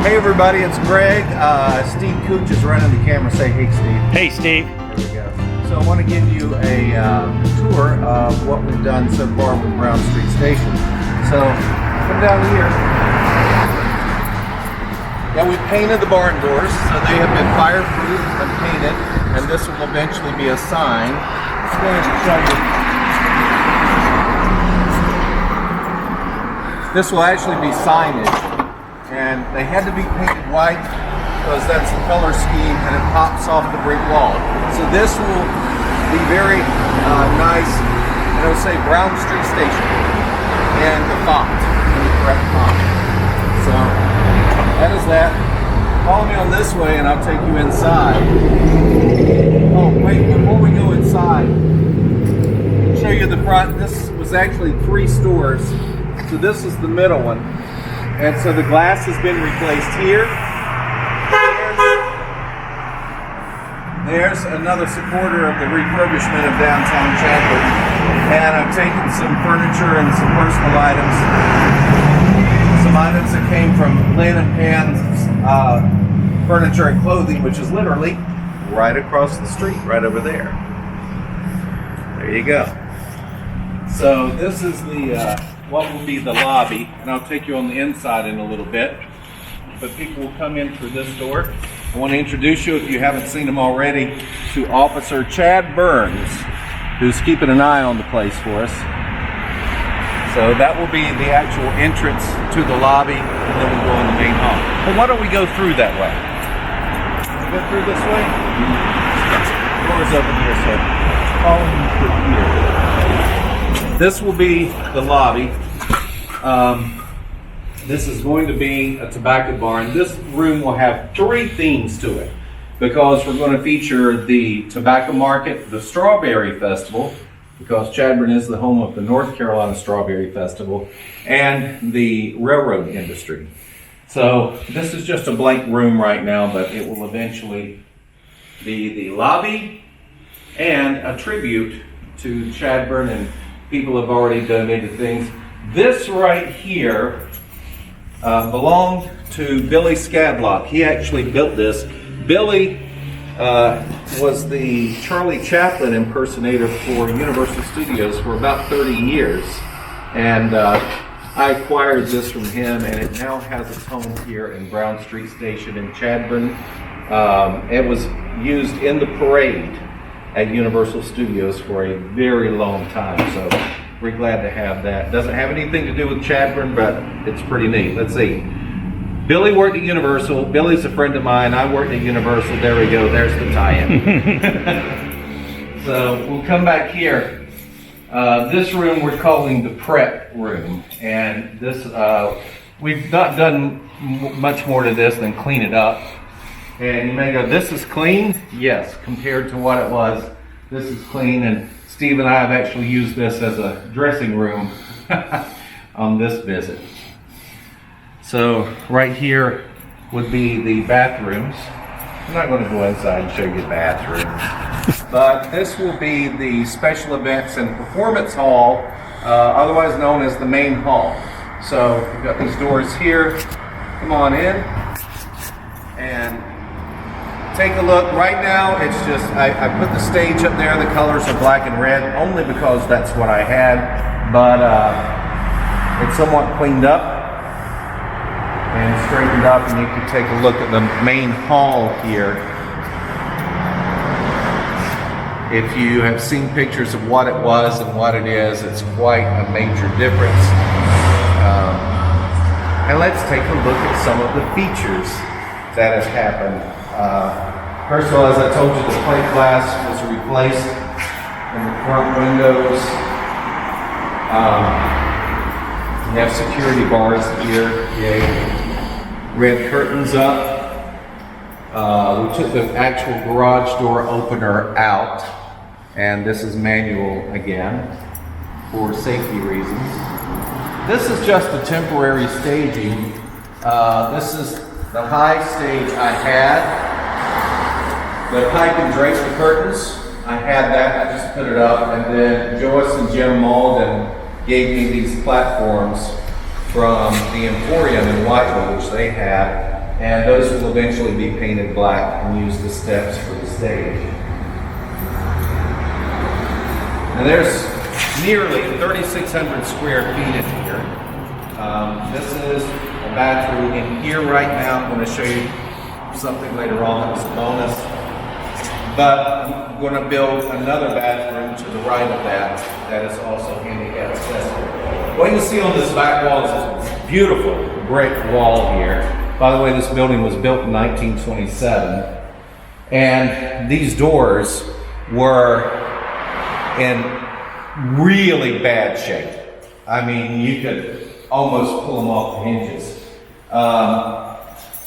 Hey everybody, it's Greg. Steve Cooch is running the camera. Say hey, Steve. Hey, Steve. There we go. So I want to give you a tour of what we've done so far with Brown Street Station. So come down here. Now we painted the barn doors, so they have been fireproof and painted, and this will eventually be a sign. I'm going to show you. This will actually be signage. And they had to be painted white because that's the color scheme and it pops off the brick wall. So this will be very nice, and it'll say Brown Street Station and the font, and the correct font. So that is that. Follow me on this way and I'll take you inside. Oh wait, before we go inside, I'll show you the front. This was actually 3 stores. So this is the middle one. And so the glass has been replaced here. There's another supporter of the refurbishment of downtown Chadbour. And I've taken some furniture and some personal items. Some items that came from Lynn and Pan's Furniture and Clothing, which is literally right across the street, right over there. There you go. So this is the what will be the lobby, and I'll take you on the inside in a little bit. But people will come in through this door. I want to introduce you, if you haven't seen him already, to Officer Chad Burns, who's keeping an eye on the place for us. So that will be the actual entrance to the lobby, and then we'll go in the main hall. But why don't we go through that way? Go through this way? The door's over here, so follow me through here. This will be the lobby. This is going to be a tobacco barn. This room will have 3 themes to it because we're going to feature the tobacco market, the Strawberry Festival, because Chadbourn is the home of the North Carolina Strawberry Festival, and the railroad industry. So this is just a blank room right now, but it will eventually be the lobby and a tribute to Chadbourn, and people have already donated things. This right here belonged to Billy Scadlock. He actually built this. Billy was the Charlie Chaplin impersonator for Universal Studios for about 30 years. And I acquired this from him, and it now has its home here in Brown Street Station in Chadbourn. It was used in the parade at Universal Studios for a very long time, so we're glad to have that. Doesn't have anything to do with Chadbourn, but it's pretty neat. Let's see. Billy worked at Universal. Billy's a friend of mine. I worked at Universal. There we go. There's the tie-in. So we'll come back here. This room we're calling the prep room, and this we've not done much more to this than clean it up. And you may go, this is clean? Yes, compared to what it was, this is clean. And Steve and I have actually used this as a dressing room on this visit. So right here would be the bathrooms. I'm not going to go inside and show you the bathrooms. But this will be the special events and performance hall, otherwise known as the main hall. So we've got these doors here. Come on in. And take a look. Right now, it's just, I put the stage up there. The colors are black and red, only because that's what I had. But it's somewhat cleaned up and straightened up, and you can take a look at the main hall here. If you have seen pictures of what it was and what it is, it's quite a major difference. And let's take a look at some of the features that has happened. First of all, as I told you, the plate glass was replaced in the front windows. We have security bars here. Yay. Red curtains up. We took the actual garage door opener out, and this is manual again for safety reasons. This is just a temporary staging. This is the high stage I had. The pipe and drape the curtains. I had that, I just put it up, and then Joyce and Jim Malden gave me these platforms from the Emporium in Whiteville, which they had, and those will eventually be painted black and use the steps for the stage. And there's nearly 3,600 square feet in here. This is a bathroom in here right now. I'm going to show you something later on that was a bonus. But I'm going to build another bathroom to the right of that is also handicap accessible. What you see on this back wall is this beautiful brick wall here. By the way, this building was built in 1927. And these doors were in really bad shape. I mean, you could almost pull them off the hinges.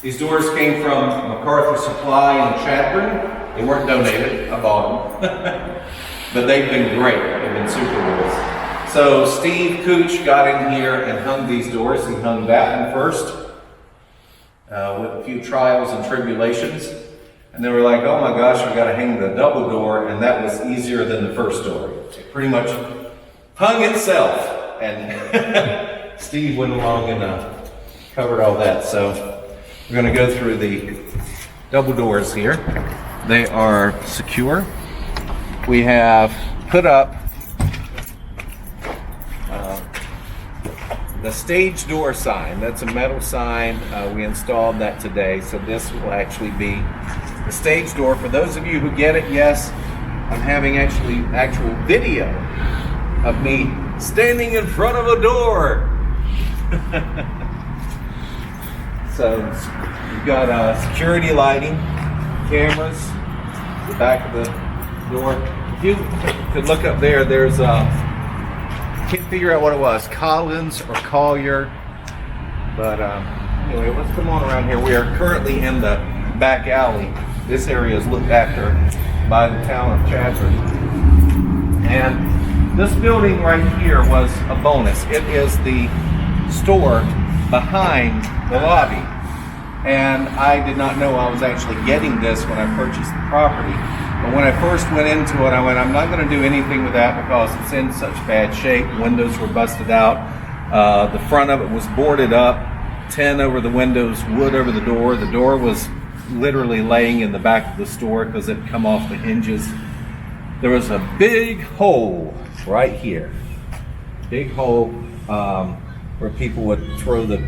These doors came from MacArthur Supply in Chadbour. They weren't donated, I bought them. But they've been great, they've been super good. So Steve Cooch got in here and hung these doors. He hung that one first, with a few trials and tribulations. And they were like, oh my gosh, we gotta hang the double door, and that was easier than the first door. It pretty much hung itself. And Steve went along and covered all that. So we're gonna go through the double doors here. They are secure. We have put up the stage door sign. That's a metal sign. We installed that today. So this will actually be the stage door. For those of you who get it, yes, I'm having actual video of me standing in front of a door. So you've got security lighting, cameras, the back of the door. If you could look up there, there's can't figure out what it was, Collins or Collier. But anyway, let's come on around here. We are currently in the back alley. This area is looked after by the town of Chadbour. And this building right here was a bonus. It is the store behind the lobby. And I did not know I was actually getting this when I purchased the property. But when I first went into it, I went, I'm not going to do anything with that because it's in such bad shape. Windows were busted out. The front of it was boarded up, tin over the windows, wood over the door. The door was literally laying in the back of the store because it had come off the hinges. There was a big hole right here. Big hole where people would throw the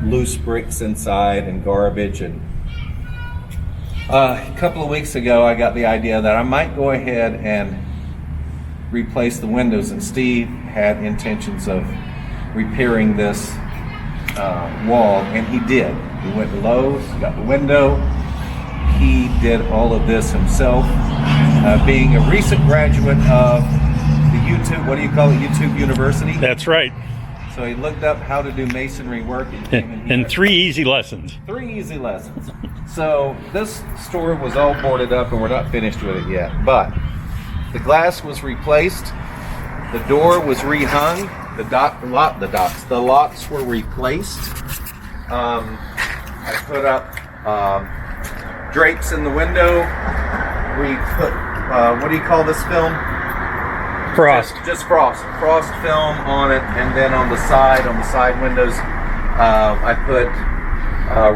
loose bricks inside and garbage. And a couple of weeks ago I got the idea that I might go ahead and replace the windows, and Steve had intentions of repairing this wall, and he did. He went to Lowe's, got the window. He did all of this himself, being a recent graduate of the YouTube, what do you call it, YouTube University? That's right. So he looked up how to do masonry work and 3 easy lessons. 3 easy lessons. So this store was all boarded up and we're not finished with it yet, but the glass was replaced, the door was rehung, the locks were replaced. I put up drapes in the window. We put, what do you call this film? Frost. Just frost film on it, and then on the side windows, I put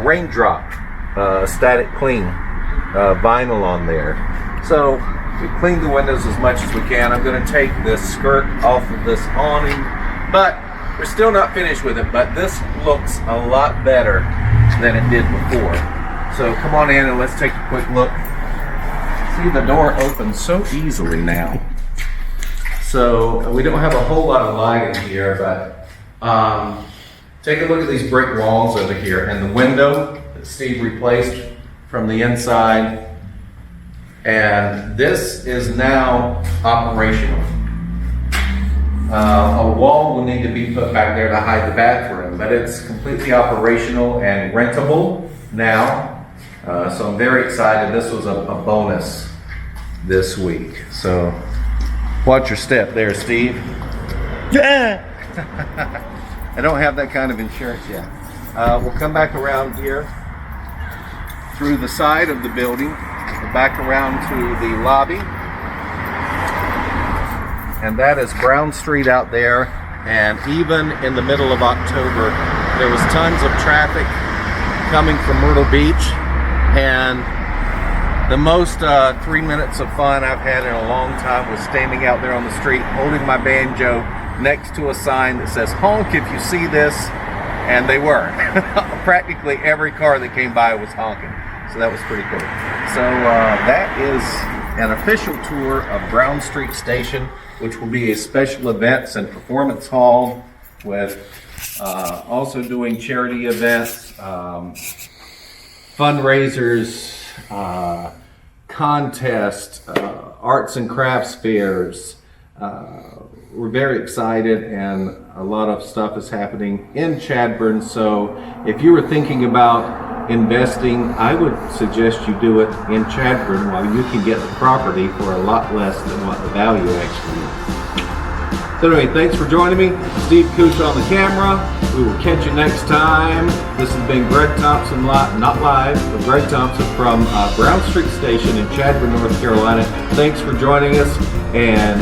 raindrop static clean vinyl on there. So we cleaned the windows as much as we can. I'm going to take this skirt off of this awning, but we're still not finished with it. But this looks a lot better than it did before. So come on in and let's take a quick look. See, the door opens so easily now. So we don't have a whole lot of light in here, but take a look at these brick walls over here and the window that Steve replaced from the inside. And this is now operational. A wall will need to be put back there to hide the bathroom, but it's completely operational and rentable now. So I'm very excited. This was a bonus this week. So watch your step there, Steve. Yeah. I don't have that kind of insurance yet. We'll come back around here through the side of the building, back around to the lobby, and that is Brown Street out there. And even in the middle of October, there was tons of traffic coming from Myrtle Beach, and the most 3 minutes of fun I've had in a long time was standing out there on the street holding my banjo next to a sign that says honk if you see this, and they were. Practically every car that came by was honking, so that was pretty cool. So that is an official tour of Brown Street Station, which will be a special events and performance hall with also doing charity events, fundraisers, contests, arts and crafts fairs. We're very excited, and a lot of stuff is happening in Chadbourne. So if you were thinking about investing, I would suggest you do it in Chadbourne while you can get the property for a lot less than what the value actually is. So anyway, thanks for joining me. Steve Cooch on the camera. We will catch you next time. This has been Greg Thompson, not live, but Greg Thompson from Brown Street Station in Chadbourne, North Carolina. Thanks for joining us, and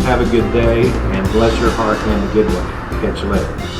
have a good day, and bless your heart in a good way. Catch you later.